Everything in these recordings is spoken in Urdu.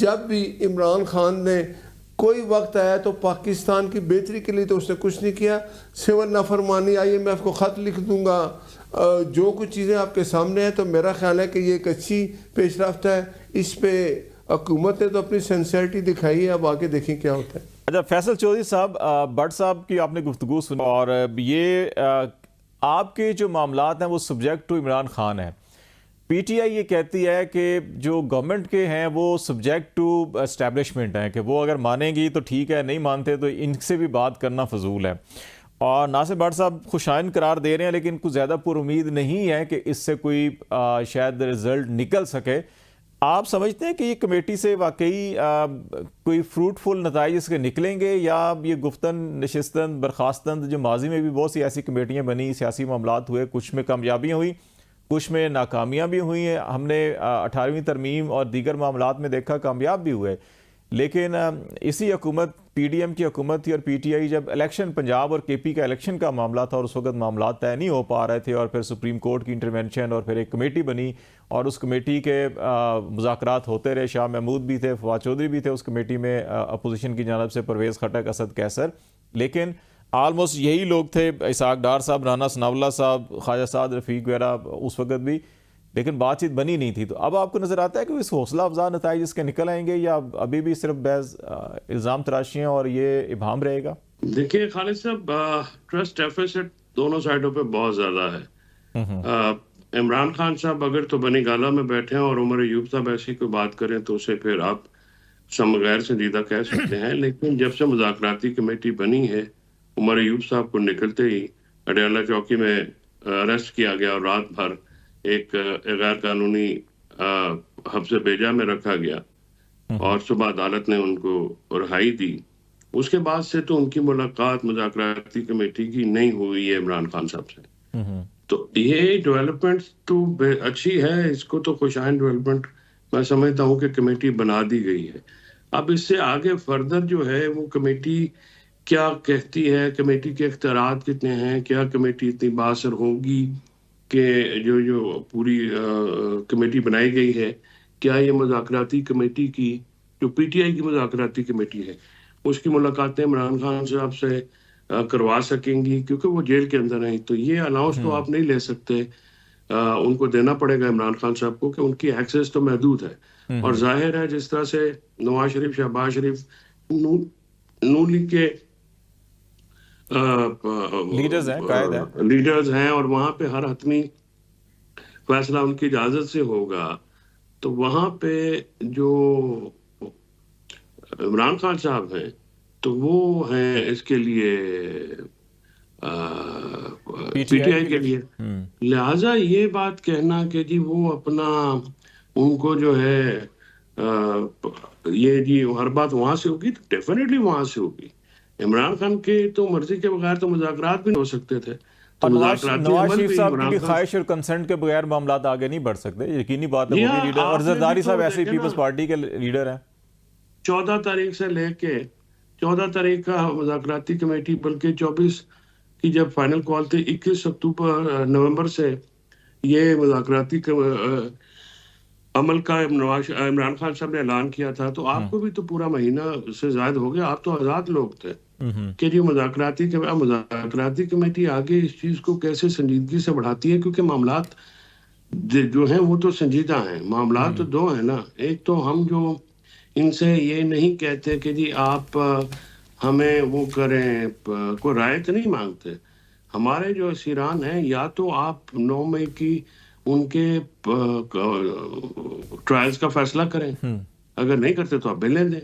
جب بھی عمران خان نے کوئی وقت آیا تو پاکستان کی بہتری کے لیے تو اس نے کچھ نہیں کیا، سول نافرمانی IMF کو خط لکھ دوں گا، جو کچھ چیزیں آپ کے سامنے ہیں، تو میرا خیال ہے کہ یہ ایک اچھی پیش رفت ہے، اس پہ حکومت نے تو اپنی سنسیئرٹی دکھائی ہے، اب آگے دیکھیں کیا ہوتا ہے۔ اچھا فیصل چودھری صاحب، بٹ صاحب کی آپ نے گفتگو سنی اور یہ آپ کے جو معاملات ہیں وہ سبجیکٹ ٹو عمران خان ہیں، PTI یہ کہتی ہے کہ جو گورنمنٹ کے ہیں وہ سبجیکٹ ٹو اسٹیبلشمنٹ ہیں، کہ وہ اگر مانیں گی تو ٹھیک ہے، نہیں مانتے تو ان سے بھی بات کرنا فضول ہے، اور ناصر بٹ صاحب خوشائن قرار دے رہے ہیں لیکن کچھ زیادہ پر امید نہیں ہے کہ اس سے کوئی شاید رزلٹ نکل سکے۔ آپ سمجھتے ہیں کہ یہ کمیٹی سے واقعی کوئی فروٹفل نتائج اس کے نکلیں گے، یا یہ گفتن نشستن برخاستند جو ماضی میں بھی بہت سی ایسی کمیٹیاں بنی، سیاسی معاملات ہوئے، کچھ میں کامیابیاں ہوئی کچھ میں ناکامیاں بھی ہوئی ہیں، ہم نے 18ویں ترمیم اور دیگر معاملات میں دیکھا کامیاب بھی ہوئے، لیکن اسی حکومت PDM کی حکومت تھی اور PTI جب الیکشن پنجاب اور KP کا الیکشن کا معاملہ تھا اور اس وقت معاملات طے نہیں ہو پا رہے تھے، اور پھر سپریم کورٹ کی انٹرونشن اور پھر ایک کمیٹی بنی اور اس کمیٹی کے مذاکرات ہوتے رہے، شاہ محمود بھی تھے، فواد چودھری بھی تھے اس کمیٹی میں، اپوزیشن کی جانب سے پرویز خٹک، اسد کیسر، لیکن آلموسٹ یہی لوگ تھے، اسحاق ڈار صاحب، رانا ثناء اللہ صاحب، خواجہ سعد رفیق وغیرہ اس وقت بھی، لیکن بات چیت بنی نہیں تھی۔ تو اب آپ کو نظر آتا ہے کہ اس حوصلہ افزا نتائج اس کے نکل آئیں گے، یا ابھی بھی صرف محض الزام تراشیاں اور یہ ابہام رہے گا؟ دیکھیے خالد صاحب، ٹرسٹ ڈیفیسٹ دونوں سائڈوں پہ بہت زیادہ ہے۔ عمران خان صاحب اگر تو بنی گالہ میں بیٹھے ہیں اور عمر ایوب صاحب ایسی کوئی بات کریں تو اسے پھر آپ غیر سنجیدہ کہہ سکتے ہیں، لیکن جب سے مذاکراتی کمیٹی بنی ہے، عمر ایوب صاحب کو نکلتے ہی اڈیالہ چوکی میں اریسٹ کیا گیا اور رات بھر ایک غیر قانونی حبس بیجا میں رکھا گیا اور صبح عدالت نے ان کو رہائی دی۔ اس کے بعد سے تو ان کی ملاقات مذاکراتی کمیٹی کی نہیں ہوئی ہے عمران خان صاحب سے۔ تو یہ ڈیولپمنٹ تو اچھی ہے، اس کو تو خوشائن ڈیولپمنٹ میں سمجھتا ہوں کہ کمیٹی بنا دی گئی ہے۔ اب اس سے آگے فردر جو ہے وہ کمیٹی کیا کہتی ہے، کمیٹی کے اختیارات کتنے ہیں، کیا کمیٹی اتنی بااثر ہوگی کہ جو پوری کمیٹی بنائی گئی ہے، کیا یہ مذاکراتی کمیٹی کی جو PTI کی مذاکراتی کمیٹی ہے اس کی ملاقاتیں عمران خان صاحب سے کروا سکیں گی، کیونکہ وہ جیل کے اندر ہیں۔ تو یہ الاؤنس تو آپ نہیں لے سکتے، ان کو دینا پڑے گا عمران خان صاحب کو، کہ ان کی ایکسیس تو محدود ہے۔ اور ظاہر ہے جس طرح سے نواز شریف، شہباز شریف نون لیگ کے لیڈرز ہیں اور وہاں پہ ہر حتمی فیصلہ ان کی اجازت سے ہوگا، تو وہاں پہ جو عمران خان صاحب ہیں تو وہ ہیں اس کے لیے PTI کے لیے، لہٰذا یہ بات کہنا کہ جی وہ اپنا ان کو جو ہے یہ جی ہر بات وہاں سے ہوگی، تو ڈیفینیٹلی وہاں سے ہوگی۔ عمران خان کے تو مرضی کے بغیر تو مذاکرات بھی نہیں ہو سکتے تھے، تو نواز شریف صاحب کی خواہش اور کنسنٹ کے بغیر معاملات آگے نہیں بڑھ سکتے، یقینی بات ہے، وہ بھی لیڈر، اور زرداری صاحب ایسے پیپلز پارٹی کے لیڈر ہیں۔ 14 تاریخ سے لے کے 14 تاریخ کا مذاکراتی کمیٹی، بلکہ 24 کی جب فائنل کال تھی، 21 نومبر سے یہ مذاکراتی عمل کا عمران خان صاحب نے اعلان کیا تھا، تو آپ کو بھی تو پورا مہینہ سے زائد ہو گیا، آپ تو آزاد لوگ تھے کہ جو مذاکراتی کمیٹی آگے اس چیز کو کیسے سنجیدگی سے بڑھاتی ہے، کیونکہ معاملات جو ہیں وہ تو سنجیدہ ہیں۔ معاملات تو دو ہیں نا، ایک تو ہم جو ان سے یہ نہیں کہتے کہ جی آپ ہمیں وہ کریں، کوئی رائے تو نہیں مانگتے۔ ہمارے جو اسیران ہیں، یا تو آپ 9 مئی کی ان کے ٹرائلز کا فیصلہ کریں، اگر نہیں کرتے تو آپ بیلیں دیں،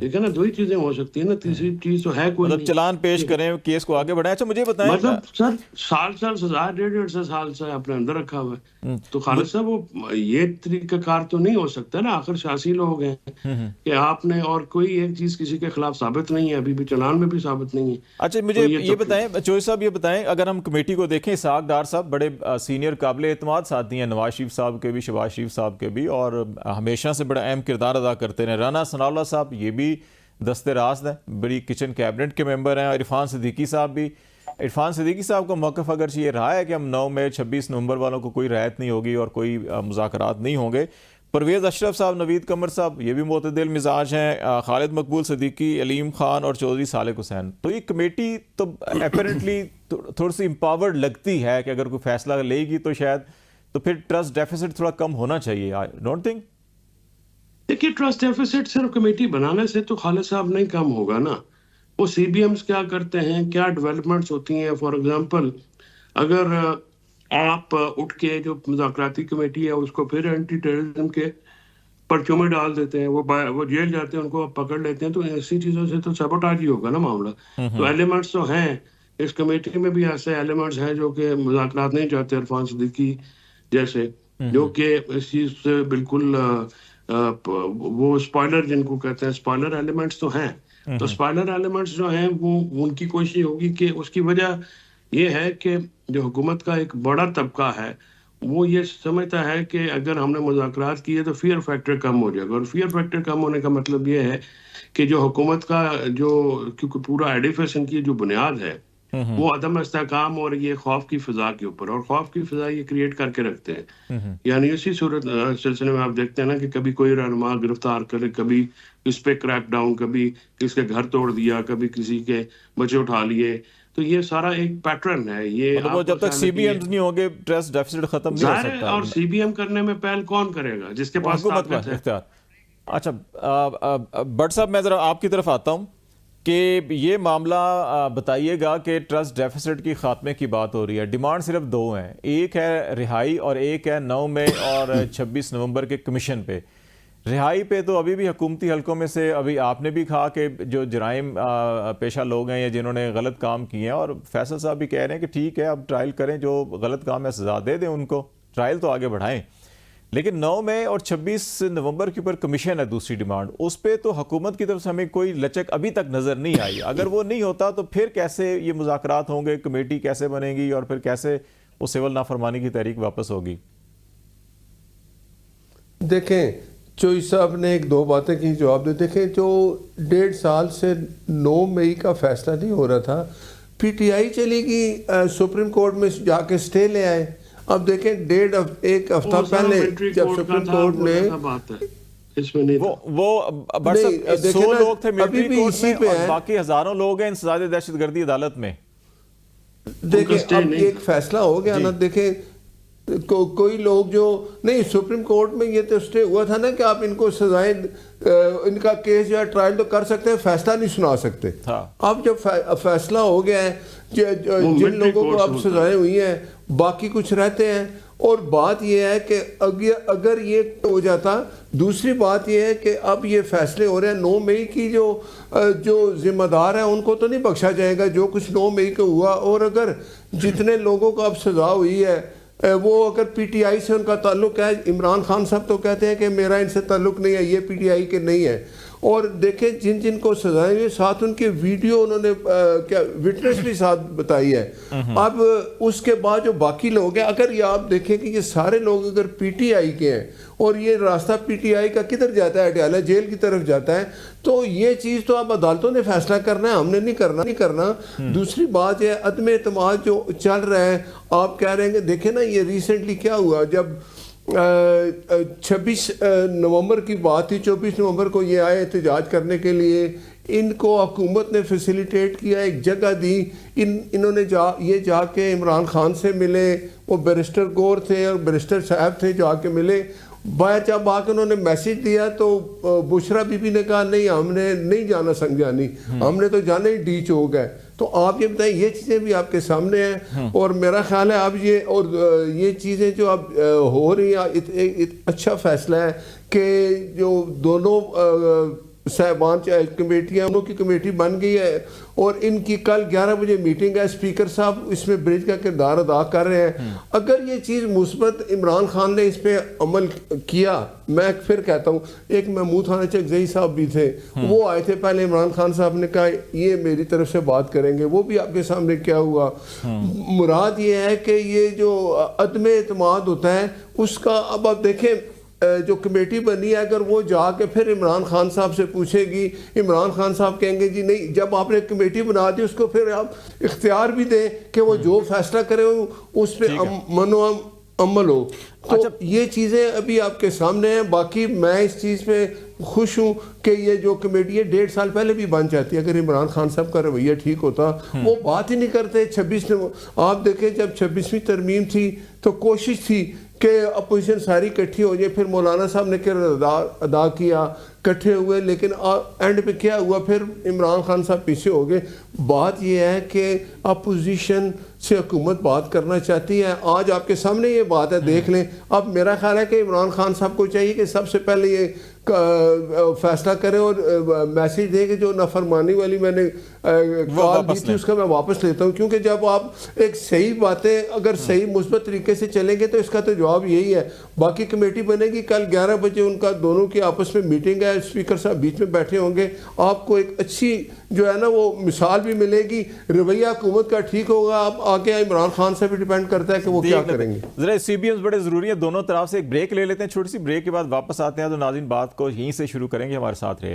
ٹھیک ہے نا، 2 ہی چیزیں ہو سکتی ہیں نا، تیسری چیز تو ہے کوئی نہیں، چلان پیش کریں، کیس کو آگے بڑھائیں۔ اچھا مجھے بتائیں، مطلب سر سال سزا 1.5 سال سے اپنے اندر رکھا ہوا ہے، تو خالد صاحب وہ یہ طریقہ کار تو نہیں ہو سکتا نا، آخر سیاسی لوگ ہیں کہ آپ نے، اور کوئی ایک چیز کسی کے خلاف ثابت نہیں ہے، ابھی بھی چلان میں بھی ثابت نہیں ہے۔ اچھا مجھے یہ بتائیں چوہدری صاحب، یہ بتائیں اگر ہم کمیٹی کو دیکھیں، اسحاق ڈار صاحب بڑے سینئر قابل اعتماد ساتھی ہیں، نواز شریف صاحب کے بھی، شہباز شریف صاحب کے بھی، اور ہمیشہ سے بڑا اہم کردار ادا کرتے ہیں۔ رانا ثناء اللہ صاحب یہ بھی دست راست ہیں، بڑی کچن کیبنٹ کے ممبر ہیں، اور عرفان صدیقی صاحب بھی۔ عرفان صدیقی صاحب کا موقف اگرچہ یہ رہا ہے کہ ہم 9 مئی 26 نومبر والوں کو کوئی رعایت نہیں ہوگی اور کوئی مذاکرات نہیں ہوں گے، پرویز اشرف صاحب، نوید قمر صاحب یہ بھی معتدل مزاج ہیں، خالد مقبول صدیقی، علیم خان اور چودھری صالح حسین. تو یہ کمیٹی تو اپیرنٹلی تھوڑی سی امپاورڈ لگتی ہے کہ اگر کوئی فیصلہ لے گی تو شاید تو پھر ٹرسٹ ڈیفیسٹ تھوڑا کم ہونا چاہیے. Don't think? دیکھیے ٹرسٹ ڈیفیسٹ صرف کمیٹی بنانے سے تو خالد صاحب نہیں کم ہوگا نا. وہ سی بی ایمز کیا کرتے ہیں، کیا ڈیولپمنٹس ہوتی ہیں. فار ایگزامپل اگر آپ اٹھ کے جو مذاکراتی کمیٹی ہے اس کو پھر اینٹی ٹیررزم کے پرچوں میں ڈال دیتے ہیں، وہ جیل جاتے ہیں، ان کو پکڑ لیتے ہیں، تو ایسی چیزوں سے تو سیبوٹاج ہی ہوگا نا معاملہ. تو ایلیمنٹس تو ہیں اس کمیٹی میں بھی، ایسے ایلیمنٹس ہیں جو کہ مذاکرات نہیں چاہتے، عرفان صدیقی جیسے، جو کہ اس چیز سے بالکل وہ اسپائلر جن کو کہتے ہیں، اسپائلر ایلیمنٹس تو ہیں. تو اسپائلر ایلیمنٹس جو ہیں وہ ان کی کوشش ہوگی کہ اس کی وجہ یہ ہے کہ جو حکومت کا ایک بڑا طبقہ ہے وہ یہ سمجھتا ہے کہ اگر ہم نے مذاکرات کیے تو فیئر فیکٹر کم ہو جائے گا. اور فیئر فیکٹر کم ہونے کا مطلب یہ ہے کہ جو حکومت کا جو کیونکہ پورا ایڈیفیشن کی جو بنیاد ہے وہ عدم استحکام اور یہ خوف کی فضا کے اوپر، اور خوف کی فضا یہ کریٹ کر کے رکھتے ہیں. یعنی اسی صورت سلسلے میں آپ دیکھتے ہیں نا کہ کبھی کوئی رہنما گرفتار کرے، کبھی اس پہ کریک ڈاؤن، کبھی کس کے گھر توڑ دیا، کبھی کسی کے بچے اٹھا لیے. تو یہ سارا ایک پیٹرن ہے. یہ جب تک سی بی ایمز نہیں ہوں گے ٹرسٹ ڈیفیسٹ ختم نہیں ہو سکتا. اور سی بی ایم کرنے میں پہل کون کرے گا؟ جس کے پاس طاقت ہے. اختیار. اچھا بٹ صاحب میں ذرا آپ کی طرف آتا ہوں کہ یہ معاملہ بتائیے گا کہ ٹرسٹ ڈیفیسٹ کی خاتمے کی بات ہو رہی ہے. ڈیمانڈ صرف دو ہیں، ایک ہے رہائی اور ایک ہے 9 مئی اور 26 نومبر کے کمیشن پہ. رہائی پہ تو ابھی بھی حکومتی حلقوں میں سے ابھی آپ نے بھی کہا کہ جو جرائم پیشہ لوگ ہیں یا جنہوں نے غلط کام کیے ہیں، اور فیصل صاحب بھی کہہ رہے ہیں کہ ٹھیک ہے اب ٹرائل کریں، جو غلط کام ہے سزا دے دیں ان کو، ٹرائل تو آگے بڑھائیں. لیکن 9 مئی اور 26 نومبر کے اوپر کمیشن ہے دوسری ڈیمانڈ، اس پہ تو حکومت کی طرف سے ہمیں کوئی لچک ابھی تک نظر نہیں آئی. اگر وہ نہیں ہوتا تو پھر کیسے یہ مذاکرات ہوں گے، کمیٹی کیسے بنے گی، اور پھر کیسے وہ سول نافرمانی کی تحریک واپس ہوگی؟ دیکھیں چوئی صاحب نے ایک دو باتیں کی جواب دے. دیکھیں جو 1.5 سال سے 9 مئی کا فیصلہ نہیں ہو رہا تھا، پی ٹی آئی چلی گئی سپریم کورٹ میں جا کے سٹے لے آئے. اب دیکھیں ایک ہفتہ پہلے جب سپریم کورٹ نے وہ 100 لوگ تھے ملٹری کورٹ میں اور باقی ہزاروں لوگ ہیں انسداد دہشت گردی عدالت میں. دیکھیں اب ایک فیصلہ ہو گیا نا. دیکھیں کوئی لوگ جو نہیں، سپریم کورٹ میں یہ تو اسٹے ہوا تھا نا کہ آپ ان کو سزائیں، ان کا کیس یا ٹرائل تو کر سکتے ہیں، فیصلہ نہیں سنا سکتے. اب جب فیصلہ ہو گیا ہے، جن لوگوں کو اب سزائیں ہوئی ہیں باقی کچھ رہتے ہیں. اور بات یہ ہے کہ اگر یہ ہو جاتا، دوسری بات یہ ہے کہ اب یہ فیصلے ہو رہے ہیں 9 مئی کی، جو ذمہ دار ہیں ان کو تو نہیں بخشا جائے گا جو کچھ 9 مئی کو ہوا. اور اگر جتنے لوگوں کو اب سزا ہوئی ہے وہ اگر پی ٹی آئی سے ان کا تعلق ہے، عمران خان صاحب تو کہتے ہیں کہ میرا ان سے تعلق نہیں ہے، یہ پی ٹی آئی کے نہیں ہے. اور دیکھیں جن کو سزائیں ہوئی ساتھ ان کے ویڈیو انہوں نے کیا وٹنس بھی ساتھ بتائی ہے. اب اس کے بعد جو باقی لوگ ہیں، اگر یہ آپ دیکھیں کہ یہ سارے لوگ اگر پی ٹی آئی کے ہیں اور یہ راستہ پی ٹی آئی کا کدھر جاتا ہے، اٹیالہ جیل کی طرف جاتا ہے، تو یہ چیز تو اب عدالتوں نے فیصلہ کرنا ہے، ہم نے نہیں کرنا. دوسری بات یہ عدم اعتماد جو چل رہا ہے، آپ کہہ رہے ہیں کہ دیکھیں نا یہ ریسنٹلی کیا ہوا، جب 26 نومبر کی بات تھی، 24 نومبر کو یہ آئے احتجاج کرنے کے لیے، ان کو حکومت نے فیسیلیٹیٹ کیا، ایک جگہ دی. انہوں نے جا کے عمران خان سے ملے، وہ بیرسٹر گور تھے اور بیرسٹر صاحب تھے، جا کے ملے. جب آ کے انہوں نے میسیج دیا تو بشرا بی بی نے کہا نہیں ہم نے نہیں جانا سنجانی، ہم نے تو جانا ہی ڈی چوک ہے. تو آپ یہ بتائیں، یہ چیزیں بھی آپ کے سامنے ہیں. اور میرا خیال ہے اب یہ چیزیں جو اب ہو رہی ہیں، اچھا فیصلہ ہے کہ جو دونوں صاحبان کمیٹیاں، انہوں کی کمیٹی بن گئی ہے اور ان کی کل 11 بجے میٹنگ ہے. اسپیکر صاحب اس میں برج کا کردار ادا کر رہے ہیں. اگر یہ چیز مثبت عمران خان نے اس پہ عمل کیا، میں پھر کہتا ہوں، ایک محمود خان چکزئی صاحب بھی تھے، وہ آئے تھے پہلے، عمران خان صاحب نے کہا یہ میری طرف سے بات کریں گے، وہ بھی آپ کے سامنے کیا ہوا. مراد یہ ہے کہ یہ جو عدم اعتماد ہوتا ہے اس کا، اب آپ دیکھیں جو کمیٹی بنی ہے، اگر وہ جا کے پھر عمران خان صاحب سے پوچھے گی، عمران خان صاحب کہیں گے جی نہیں، جب آپ نے کمیٹی بنا دی اس کو پھر آپ اختیار بھی دیں کہ وہ جو فیصلہ کرے اس پہ عمل ہو. تو یہ چیزیں ابھی آپ کے سامنے ہیں. باقی میں اس چیز پہ خوش ہوں کہ یہ جو کمیٹی ہے 1.5 سال پہلے بھی بن جاتی ہے. اگر عمران خان صاحب کا رویہ ٹھیک ہوتا, وہ بات ہی نہیں کرتے. 26 آپ دیکھیں جب 26ویں ترمیم تھی تو کوشش تھی کہ اپوزیشن ساری اکٹھی ہو جائے. پھر مولانا صاحب نے کردار ادا کیا, اکٹھے ہوئے, لیکن اینڈ پہ کیا ہوا, پھر عمران خان صاحب پیچھے ہو گئے. بات یہ ہے کہ اپوزیشن سے حکومت بات کرنا چاہتی ہے. آج آپ کے سامنے یہ بات ہے, دیکھ لیں. اب میرا خیال ہے کہ عمران خان صاحب کو چاہیے کہ سب سے پہلے یہ فیصلہ کریں اور میسیج دیں کہ جو نافرمانی والی میں نے کال دی تھی اس کا میں واپس لیتا ہوں. کیونکہ جب آپ ایک صحیح باتیں اگر صحیح مثبت طریقے سے چلیں گے تو اس کا تو جواب یہی ہے. باقی کمیٹی بنے گی کل 11 بجے, ان کا دونوں کی آپس میں میٹنگ ہے. اسپیکر صاحب بیچ میں بیٹھے ہوں گے. آپ کو ایک اچھی جو ہے نا وہ مثال بھی ملے گی. رویہ حکومت کا ٹھیک ہوگا. آپ آگے عمران خان سے بھی ڈیپینڈ کرتا ہے کہ وہ کیا کریں گے. ذرا سی بی ایمز بڑے ضروری ہیں دونوں طرف سے. ایک بریک لے لیتے ہیں, چھوٹی سی بریک کے بعد واپس آتے ہیں. تو ناظرین بات کو یہیں سے شروع کریں گے, ہمارے ساتھ رہے.